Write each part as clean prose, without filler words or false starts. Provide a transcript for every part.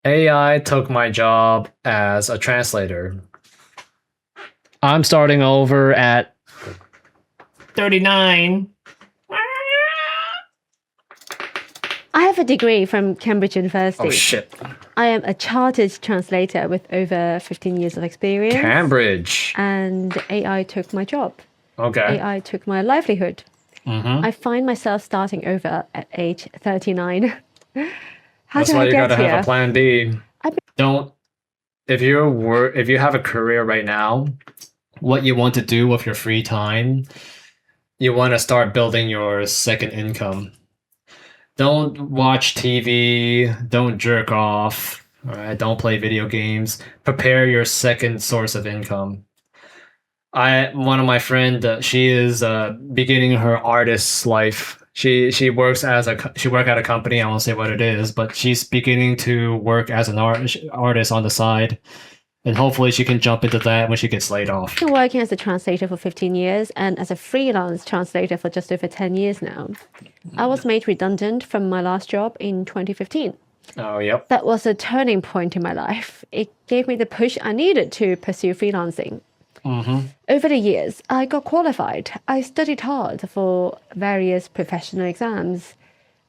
AI took my job as a translator. I'm starting over at 39. I have a degree from Cambridge University. Oh, shit. I am a chartered translator with over 15 years of experience. Cambridge. And AI took my job. Okay. AI took my livelihood. I find myself starting over at age 39. That's why you gotta have a plan B. If you have a career right now, what you want to do with your free time, you want to start building your second income. Don't watch TV, don't jerk off, all right? Don't play video games. Prepare your second source of income. One of my friend, she is beginning her artist's life. She works she work at a company. I won't say what it is, but she's beginning to work as an artist on the side, and hopefully she can jump into that when she gets laid off. I've been working as a translator for 15 years and as a freelance translator for just over 10 years now. I was made redundant from my last job in 2015. Oh, yep. That was a turning point in my life. It gave me the push I needed to pursue freelancing. Over the years, I got qualified. I studied hard for various professional exams.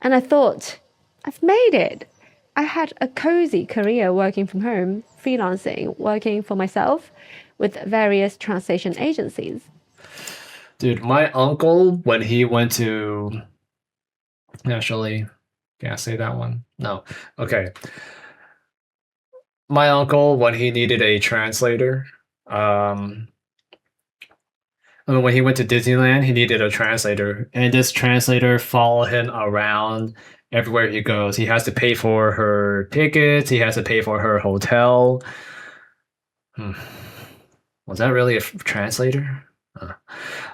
And I thought, I've made it. I had a cozy career working from home, freelancing, working for myself with various translation agencies. Dude, my uncle, when he went to... Actually, can I say that one? No. Okay. My uncle, when he needed a translator, when he went to Disneyland, he needed a translator, and this translator followed him around everywhere he goes. He has to pay for her tickets. He has to pay for her hotel. Was that really a translator?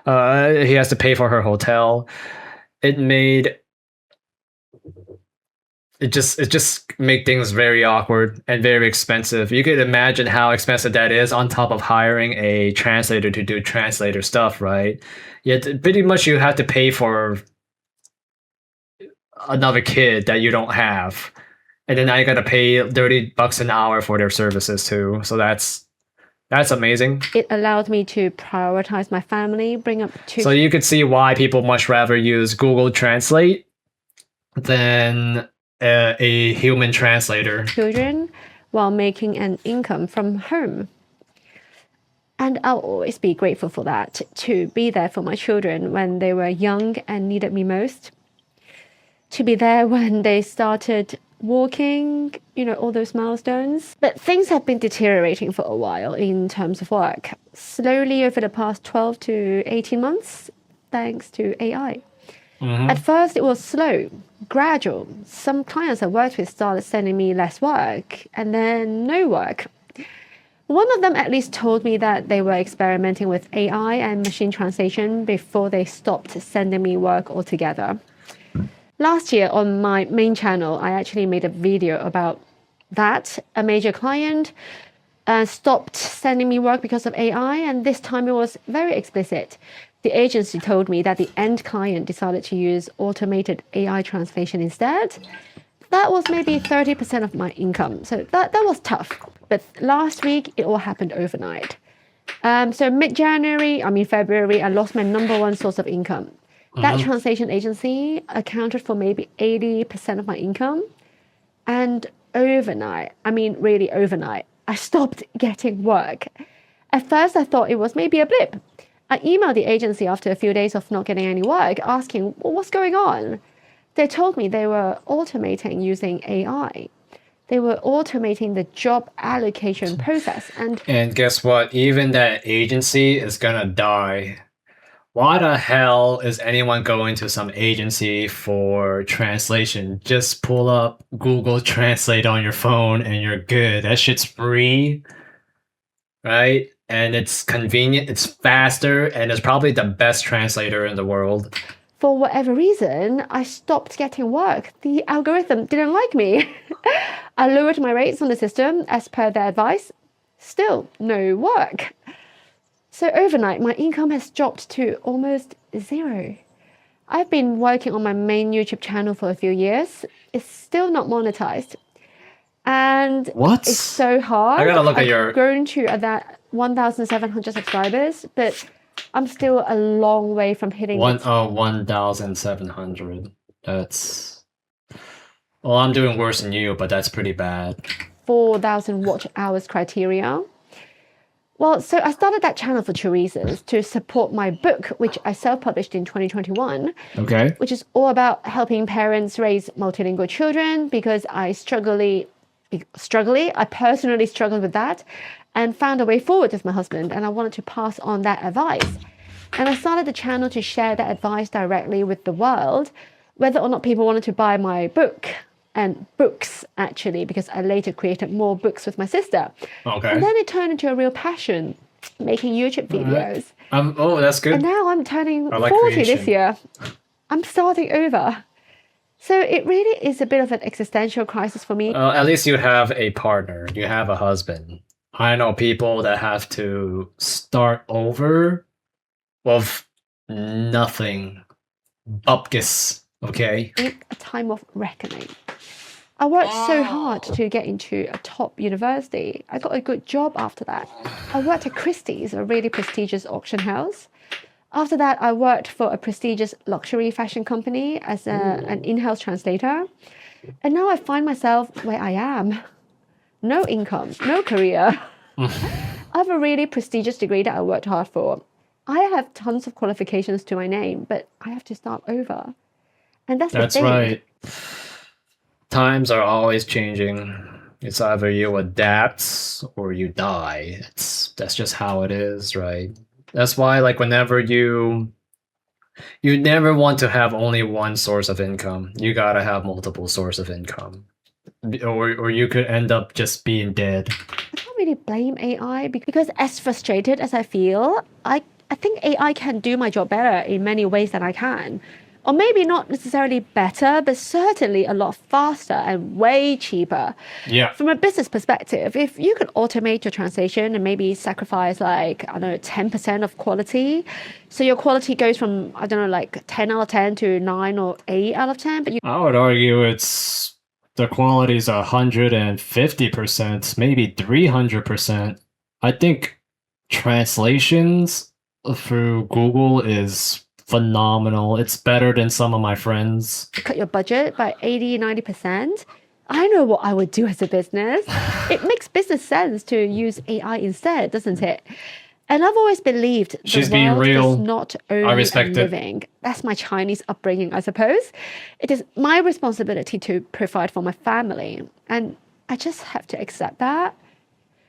He has to pay for her hotel. It just make things very awkward and very expensive. You could imagine how expensive that is on top of hiring a translator to do translator stuff, right? Yet pretty much you have to pay for another kid that you don't have. And then now you gotta pay $30 an hour for their services too. So that's amazing. It allowed me to prioritize my family, bring up two... So you could see why people much rather use Google Translate than a human translator. Children while making an income from home. And I'll always be grateful for that, to be there for my children when they were young and needed me most. To be there when they started walking, all those milestones. But things have been deteriorating for a while in terms of work. Slowly over the past 12 to 18 months, thanks to AI. At first, it was slow, gradual. Some clients I worked with started sending me less work, and then no work. One of them at least told me that they were experimenting with AI and machine translation before they stopped sending me work altogether. Last year on my main channel, I actually made a video about that. A major client stopped sending me work because of AI, and this time it was very explicit. The agency told me that the end client decided to use automated AI translation instead. That was maybe 30% of my income. So that was tough. But last week, it all happened overnight. So February, I lost my number one source of income. That translation agency accounted for maybe 80% of my income. And overnight, really overnight, I stopped getting work. At first, I thought it was maybe a blip. I emailed the agency after a few days of not getting any work, asking, what's going on? They told me they were automating using AI. They were automating the job allocation process. And guess what? Even that agency is gonna die. Why the hell is anyone going to some agency for translation? Just pull up Google Translate on your phone and you're good. That shit's free, right? And it's convenient, it's faster, and it's probably the best translator in the world. For whatever reason, I stopped getting work. The algorithm didn't like me. I lowered my rates on the system as per their advice. Still, no work. So overnight, my income has dropped to almost zero. I've been working on my main YouTube channel for a few years. It's still not monetized. And what? It's so hard. I gotta look at I've grown to that 1,700 subscribers, but I'm still a long way from hitting 1,700. That's... Well, I'm doing worse than you, but that's pretty bad. 4,000 watch hours criteria. Well, so I started that channel for 2 reasons: to support my book, which I self-published in 2021, okay, which is all about helping parents raise multilingual children, because I personally struggled with that and found a way forward with my husband, and I wanted to pass on that advice. And I started the channel to share that advice directly with the world, whether or not people wanted to buy my book and books, actually, because I later created more books with my sister. Okay. And then it turned into a real passion, making YouTube videos. Oh, that's good. And now I'm turning 40 this year. I'm starting over. So it really is a bit of an existential crisis for me. At least you have a partner. You have a husband. I know people that have to start over with nothing. Bupkis, okay? A time of reckoning. I worked so hard to get into a top university. I got a good job after that. I worked at Christie's, a really prestigious auction house. After that, I worked for a prestigious luxury fashion company as an in-house translator. And now I find myself where I am. No income, no career. I have a really prestigious degree that I worked hard for. I have tons of qualifications to my name, but I have to start over. And that's the thing. Right. Times are always changing. It's either you adapt or you die. That's just how it is, right? That's why, like, whenever you never want to have only one source of income. You gotta have multiple sources of income, or you could end up just being dead. I can't really blame AI, because as frustrated as I feel, I think AI can do my job better in many ways than I can. Or maybe not necessarily better, but certainly a lot faster and way cheaper. Yeah. From a business perspective, if you could automate your translation and maybe sacrifice 10% of quality, so your quality goes from 10 out of 10 to 9 or 8 out of 10. But I would argue the quality is 150%, maybe 300%. I think translations through Google is phenomenal. It's better than some of my friends. Cut your budget by 80-90%. I know what I would do as a business. It makes business sense to use AI instead, doesn't it? And I've always believed She's the being world real. is not only a living. That's my Chinese upbringing, I suppose. It is my responsibility to provide for my family. And I just have to accept that.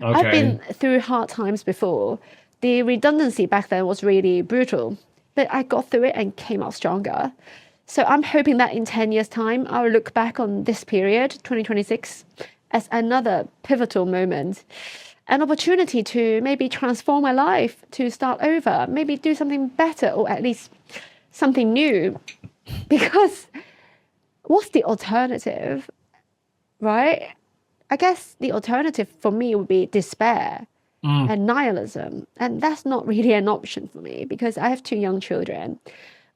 Okay. I've been through hard times before. The redundancy back then was really brutal. But I got through it and came out stronger. So I'm hoping that in 10 years' time, I'll look back on this period, 2026, as another pivotal moment. An opportunity to maybe transform my life, to start over, maybe do something better, or at least something new. Because what's the alternative, right? I guess the alternative for me would be despair. And nihilism. And that's not really an option for me, because I have 2 young children.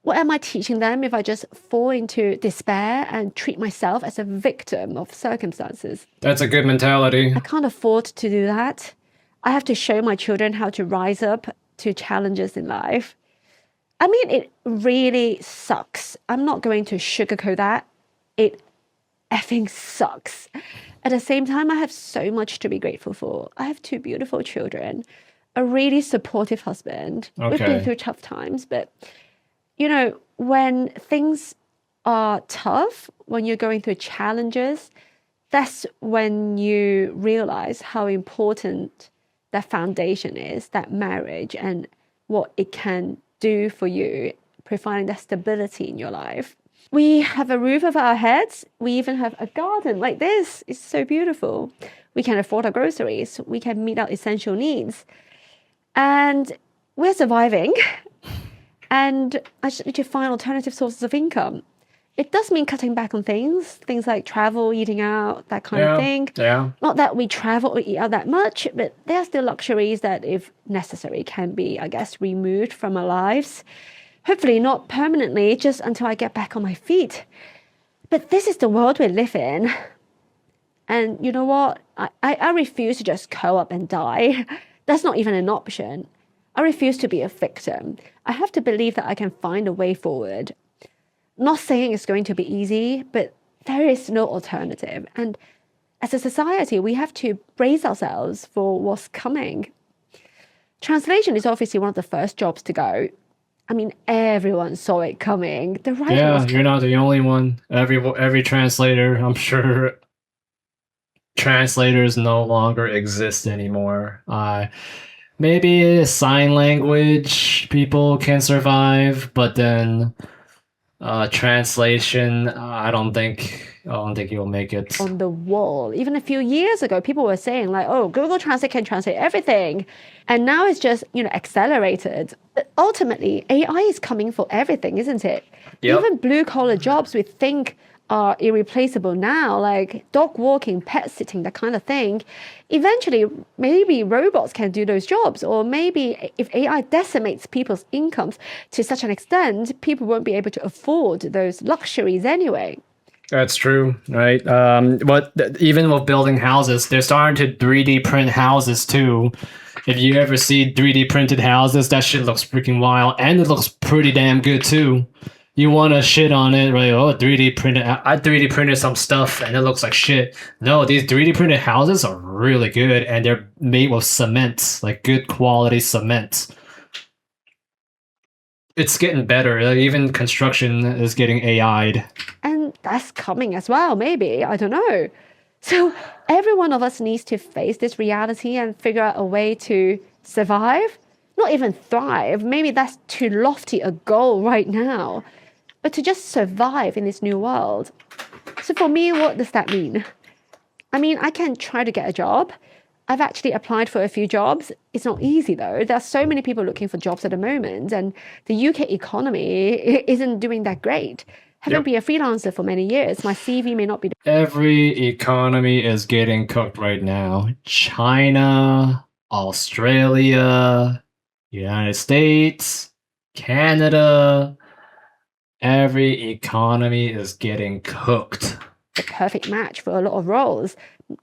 What am I teaching them if I just fall into despair and treat myself as a victim of circumstances? That's a good mentality. I can't afford to do that. I have to show my children how to rise up to challenges in life. I mean, it really sucks. I'm not going to sugarcoat that. It effing sucks. At the same time, I have so much to be grateful for. I have 2 beautiful children, a really supportive husband. Okay. We've been through tough times, but, when things are tough, when you're going through challenges, that's when you realize how important that foundation is, that marriage, and what it can do for you, providing that stability in your life. We have a roof over our heads. We even have a garden like this. It's so beautiful. We can afford our groceries. We can meet our essential needs. And we're surviving. And I just need to find alternative sources of income. It does mean cutting back on things like travel, eating out, that kind of thing. Yeah. Not that we travel or eat out that much, but there are still luxuries that, if necessary, can be, I guess, removed from our lives. Hopefully not permanently, just until I get back on my feet. But this is the world we live in. And you know what? I refuse to just curl up and die. That's not even an option. I refuse to be a victim. I have to believe that I can find a way forward. Not saying it's going to be easy, but there is no alternative. And as a society, we have to brace ourselves for what's coming. Translation is obviously one of the first jobs to go. I mean, everyone saw it coming. The writing yeah, you're not the only one. Every translator, I'm sure, translators no longer exist anymore. Maybe sign language people can survive, but then translation, I don't think you'll make it. On the wall. Even a few years ago, people were saying like, oh, Google Translate can translate everything. And now it's just, accelerated. But ultimately, AI is coming for everything, isn't it? Yep. Even blue-collar jobs we think are irreplaceable now, like dog walking, pet sitting, that kind of thing. Eventually, maybe robots can do those jobs, or maybe if AI decimates people's incomes to such an extent, people won't be able to afford those luxuries anyway. That's true, right? But even with building houses, they're starting to 3D print houses too. If you ever see 3D printed houses, that shit looks freaking wild, and it looks pretty damn good too. You want to shit on it, right? Oh, 3D printed. I 3D printed some stuff and it looks like shit. No, these 3D printed houses are really good and they're made with cement, like good quality cement. It's getting better. Like, even construction is getting AI'd. And that's coming as well, maybe. I don't know. So every one of us needs to face this reality and figure out a way to survive, not even thrive. Maybe that's too lofty a goal right now. But to just survive in this new world. So for me, what does that mean? I mean, I can try to get a job. I've actually applied for a few jobs. It's not easy though. There are so many people looking for jobs at the moment, and the UK economy isn't doing that great. Having been a freelancer for many years, my CV may not be. Every economy is getting cooked right now. China, Australia, United States, Canada. Every economy is getting cooked. The perfect match for a lot of roles.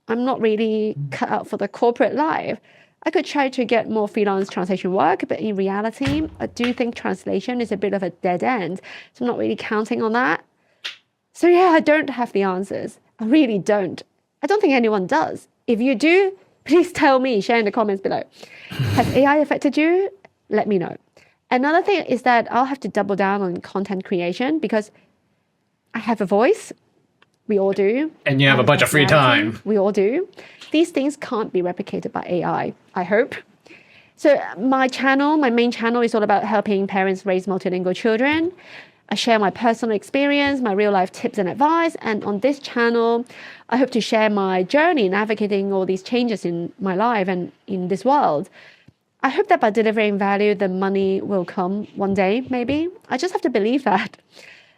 I'm not really cut out for the corporate life. I could try to get more freelance translation work, but in reality, I do think translation is a bit of a dead end. So I'm not really counting on that. So yeah, I don't have the answers. I really don't. I don't think anyone does. If you do, please tell me, share in the comments below. Has AI affected you? Let me know. Another thing is that I'll have to double down on content creation because I have a voice. We all do. And you have a bunch of free time. We all do. These things can't be replicated by AI, I hope. So my main channel is all about helping parents raise multilingual children. I share my personal experience, my real life tips and advice. And on this channel, I hope to share my journey navigating all these changes in my life and in this world. I hope that by delivering value, the money will come one day, maybe. I just have to believe that.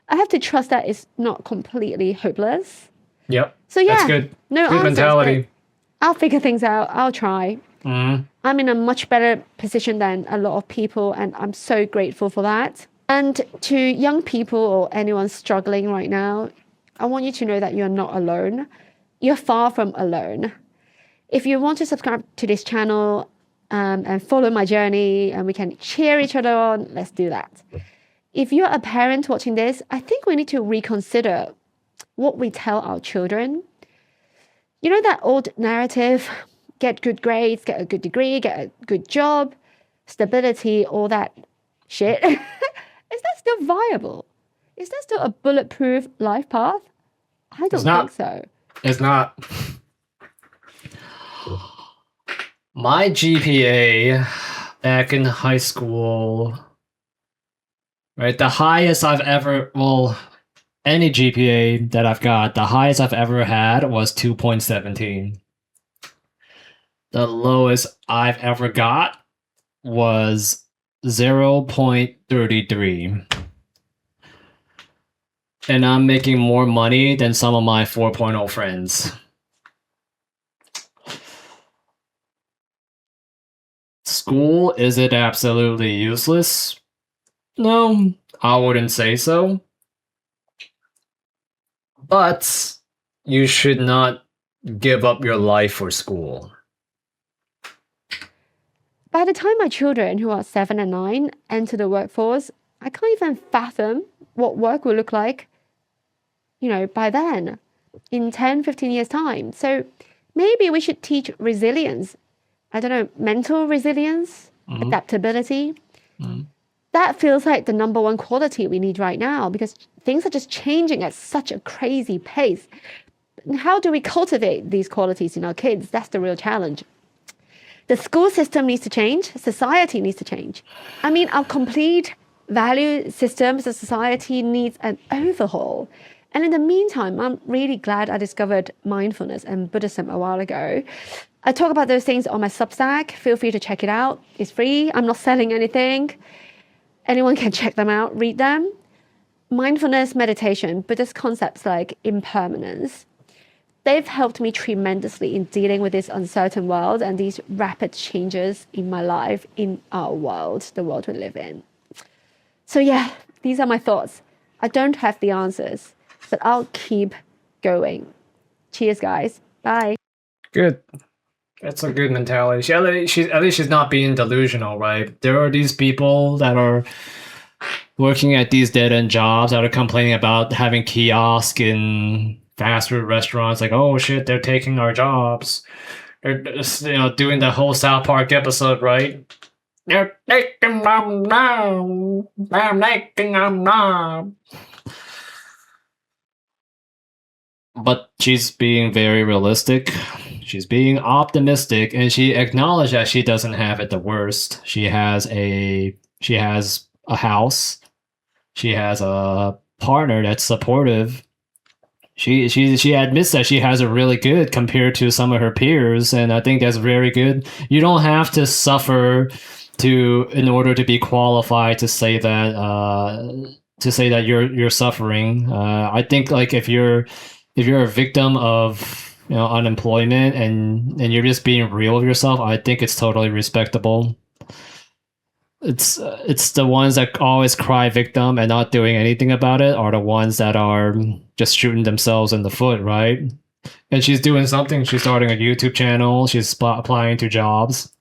I have to trust that it's not completely hopeless. Yep. So yeah, that's good. No good answers, mentality. I'll figure things out. I'll try. Mm-hmm. I'm in a much better position than a lot of people, and I'm so grateful for that. And to young people or anyone struggling right now, I want you to know that you're not alone. You're far from alone. If you want to subscribe to this channel and follow my journey and we can cheer each other on, let's do that. If you're a parent watching this, I think we need to reconsider what we tell our children. You know that old narrative, get good grades, get a good degree, get a good job, stability, all that shit. Is that still viable? Is that still a bulletproof life path? I don't think so. It's not. My GPA back in high school, right? The highest I've ever, any GPA that I've got, the highest I've ever had was 2.17. The lowest I've ever got was 0.33. And I'm making more money than some of my 4.0 friends. School, is it absolutely useless? No, I wouldn't say so. But you should not give up your life for school? By the time my children, who are 7 and 9, enter the workforce, I can't even fathom what work will look like, by then, in 10, 15 years' time. So maybe we should teach resilience. I don't know, mental resilience, adaptability. That feels like the number one quality we need right now, because things are just changing at such a crazy pace. How do we cultivate these qualities in our kids? That's the real challenge. The school system needs to change. Society needs to change. I mean, our complete value system as a society needs an overhaul. And in the meantime, I'm really glad I discovered mindfulness and Buddhism a while ago. I talk about those things on my Substack. Feel free to check it out. It's free. I'm not selling anything. Anyone can check them out, read them. Mindfulness, meditation, Buddhist concepts like impermanence, they've helped me tremendously in dealing with this uncertain world and these rapid changes in my life, in our world, the world we live in. So yeah, these are my thoughts. I don't have the answers, but I'll keep going. Cheers, guys. Bye. Good. That's a good mentality. At least she's not being delusional, right? There are these people that are working at these dead-end jobs that are complaining about having kiosk in fast food restaurants, like, oh shit, they're taking our jobs. They're just, doing the whole South Park episode, right? They're taking them now. They're taking them now. But she's being very realistic. She's being optimistic, and she acknowledged that she doesn't have it the worst. She has a house. She has a partner that's supportive. She admits that she has it really good compared to some of her peers, and I think that's very good. You don't have to suffer in order to be qualified to say that you're suffering. I think like if you're a victim of unemployment and you're just being real with yourself, I think it's totally respectable. It's the ones that always cry victim and not doing anything about it are the ones that are just shooting themselves in the foot, right? And she's doing something. She's starting a YouTube channel. She's applying to jobs.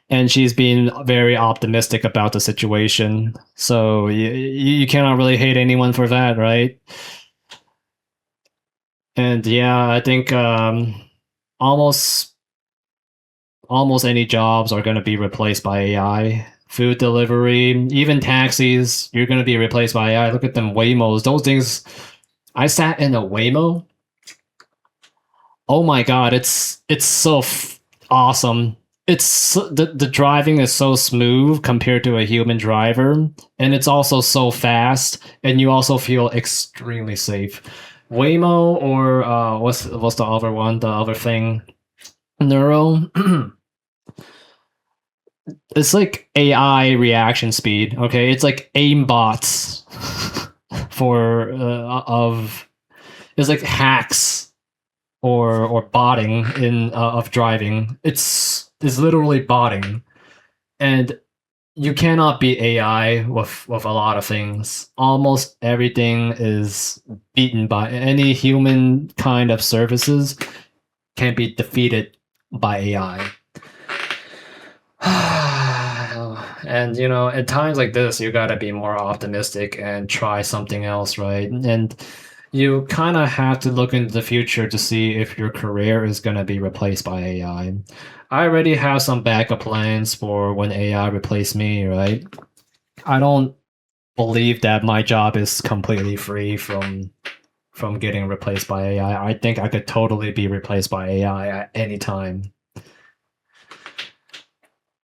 And she's being very optimistic about the situation. So you cannot really hate anyone for that, right? And yeah, I think almost any jobs are going to be replaced by AI. Food delivery, even taxis, you're going to be replaced by AI. Look at them Waymos. Those things, I sat in a Waymo. Oh my God, it's so awesome. It's the driving is so smooth compared to a human driver, and it's also so fast, and you also feel extremely safe. Waymo or what's the other one? The other thing, Neuro. It's like AI reaction speed. Okay, it's like aimbots it's like hacks or botting of driving. It's literally botting, and you cannot beat AI with a lot of things. Almost everything is beaten by any human kind of services can be defeated by AI. And at times like this, you gotta be more optimistic and try something else, right? And you kind of have to look into the future to see if your career is gonna be replaced by AI. I already have some backup plans for when AI replaces me, right? I don't believe that my job is completely free from getting replaced by AI. I think I could totally be replaced by AI at any time.